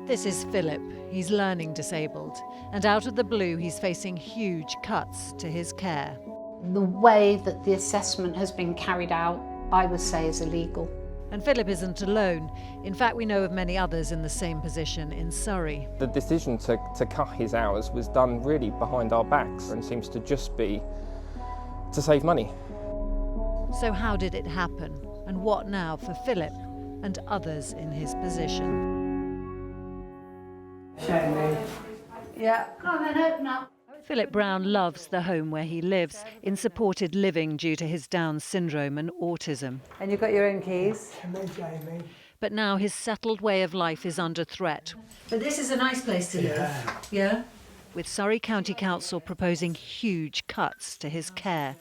This is Philip. He's learning disabled, and out of the blue he's facing huge cuts to his care. The way that the assessment has been carried out, I would say, is illegal. And Philip isn't alone. In fact, we know of many others in the same position in Surrey. The decision to cut his hours was done really behind our backs and seems to just be to save money. So how did it happen? And what now for Philip and others in his position? Show me. Yeah. Come on then, open up. Philip Brown loves the home where he lives, in supported living due to his Down syndrome and autism. And you've got your own keys. But now his settled way of life is under threat. But this is a nice place to live. Yeah? With Surrey County Council proposing huge cuts to his care.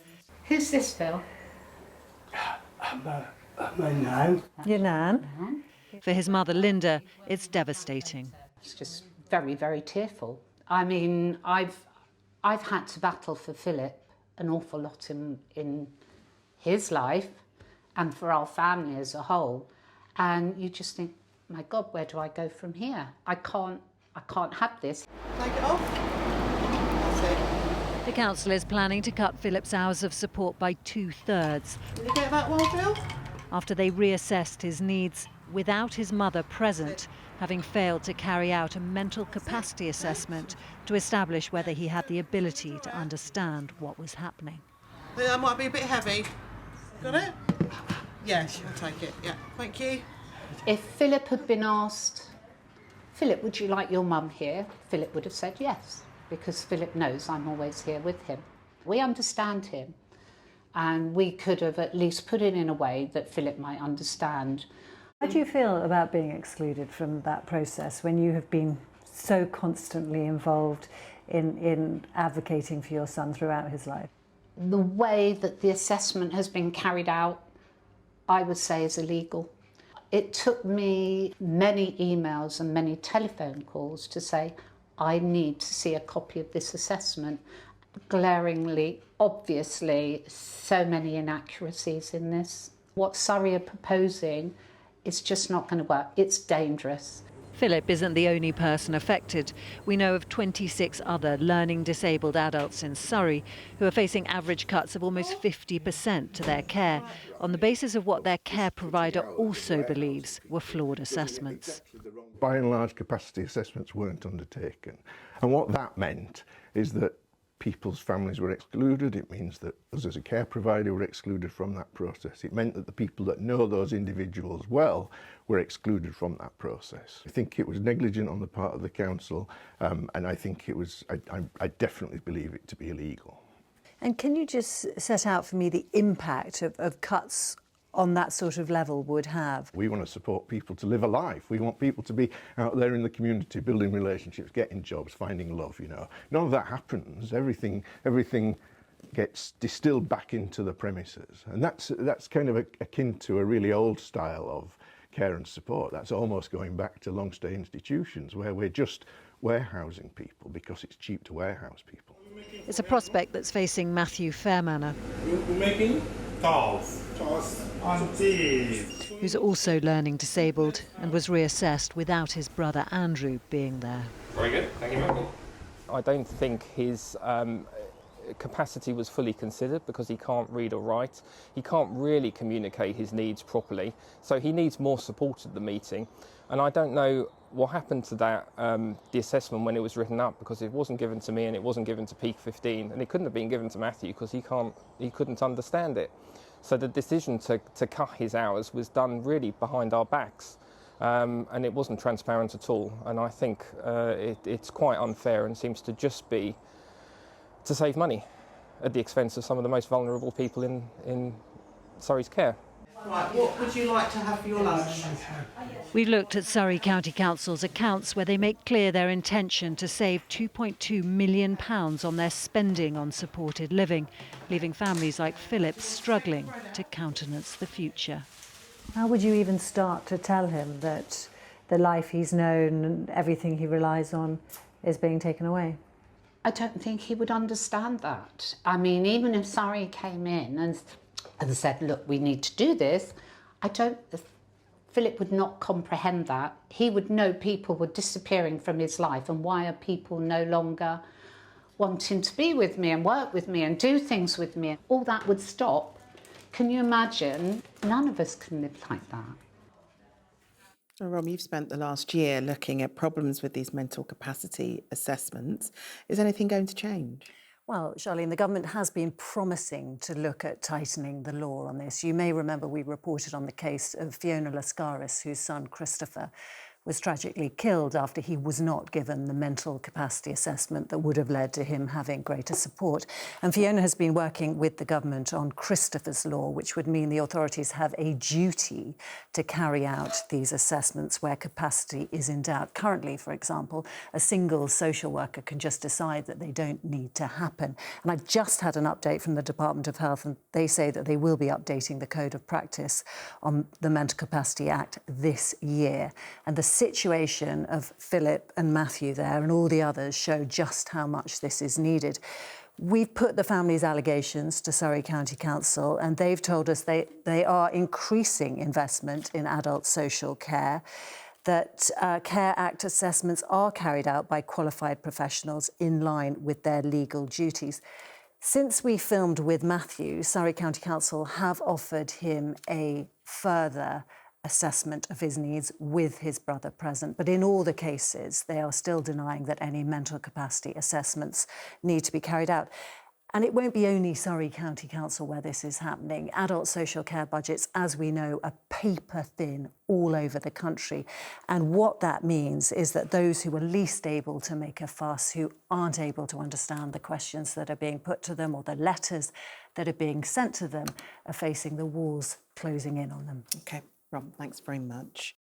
Who's this, Phil? My nan. Your nan? For his mother, Linda, it's devastating. It's just very, very tearful. I mean, I've had to battle for Philip an awful lot in his life and for our family as a whole. And you just think, my God, where do I go from here? I can't have this. Take it off. That's it. The council is planning to cut Philip's hours of support by 2/3 Will you get that one, Phil? after they reassessed his needs without his mother present, having failed to carry out a mental capacity assessment to establish whether he had the ability to understand what was happening. That might be a bit heavy. Got it? Yes, I'll take it. Yeah, thank you. If Philip had been asked, Philip, would you like your mum here? Philip would have said yes, because Philip knows I'm always here with him. We understand him, and we could have at least put it in a way that Philip might understand. How do you feel about being excluded from that process when you have been so constantly involved in advocating for your son throughout his life? The way that the assessment has been carried out, I would say, is illegal. It took me many emails and many telephone calls to say, I need to see a copy of this assessment. Glaringly, obviously, so many inaccuracies in this. What Surrey are proposing is just not going to work. It's dangerous. Philip isn't the only person affected. We know of 26 other learning disabled adults in Surrey who are facing average cuts of almost 50% to their care on the basis of what their care provider also believes were flawed assessments. By and large, capacity assessments weren't undertaken. And what that meant is that people's families were excluded. It means that us as a care provider were excluded from that process. It meant that the people that know those individuals well were excluded from that process. I think it was negligent on the part of the council, and I think it was, I definitely believe it to be illegal. And can you just set out for me the impact of cuts on that sort of level would have? We want to support people to live a life. We want people to be out there in the community, building relationships, getting jobs, finding love, you know. None of that happens. Everything gets distilled back into the premises. And that's kind of akin to a really old style of care and support. That's almost going back to long-stay institutions where we're just warehousing people because it's cheap to warehouse people. It's a prospect that's facing Matthew Fairmanor, We're making toast and cheese. who's also learning disabled and was reassessed without his brother Andrew being there. Very good, thank you, Michael. I don't think his capacity was fully considered because he can't read or write. He can't really communicate his needs properly, so he needs more support at the meeting. And I don't know what happened to that, the assessment when it was written up, because it wasn't given to me and it wasn't given to Peak 15, and it couldn't have been given to Matthew because he couldn't understand it. So the decision to cut his hours was done really behind our backs, and it wasn't transparent at all. And I think it's quite unfair and seems to just be to save money at the expense of some of the most vulnerable people in Surrey's care. Right, what would you like to have for your lunch? We've looked at Surrey County Council's accounts where they make clear their intention to save £2.2 million on their spending on supported living, leaving families like Philip's struggling to countenance the future. How would you even start to tell him that the life he's known and everything he relies on is being taken away? I don't think he would understand that. I mean, even if Surrey came in and said, look, we need to do this, I don't Philip would not comprehend that. He would know people were disappearing from his life, and why are people no longer wanting to be with me and work with me and do things with me? All that would stop. Can you imagine? None of us can live like that. So, Rom, you've spent the last year looking at problems with these mental capacity assessments. Is anything going to change? Well, Charlene, the government has been promising to look at tightening the law on this. You may remember we reported on the case of Fiona Laskaris, whose son Christopher was tragically killed after he was not given the mental capacity assessment that would have led to him having greater support. And Fiona has been working with the government on Christopher's law, which would mean the authorities have a duty to carry out these assessments where capacity is in doubt. Currently, for example, a single social worker can just decide that they don't need to happen. And I've just had an update from the Department of Health, and they say that they will be updating the Code of Practice on the Mental Capacity Act this year. And the situation of Philip and Matthew there and all the others show just how much this is needed. We've put the family's allegations to Surrey County Council, and they've told us they are increasing investment in adult social care, that Care Act assessments are carried out by qualified professionals in line with their legal duties. Since we filmed with Matthew, Surrey County Council have offered him a further assessment of his needs with his brother present. But in all the cases, they are still denying that any mental capacity assessments need to be carried out. And it won't be only Surrey County Council where this is happening. Adult social care budgets, as we know, are paper thin all over the country. And what that means is that those who are least able to make a fuss, who aren't able to understand the questions that are being put to them or the letters that are being sent to them, are facing the walls closing in on them. OK. Rob, thanks very much.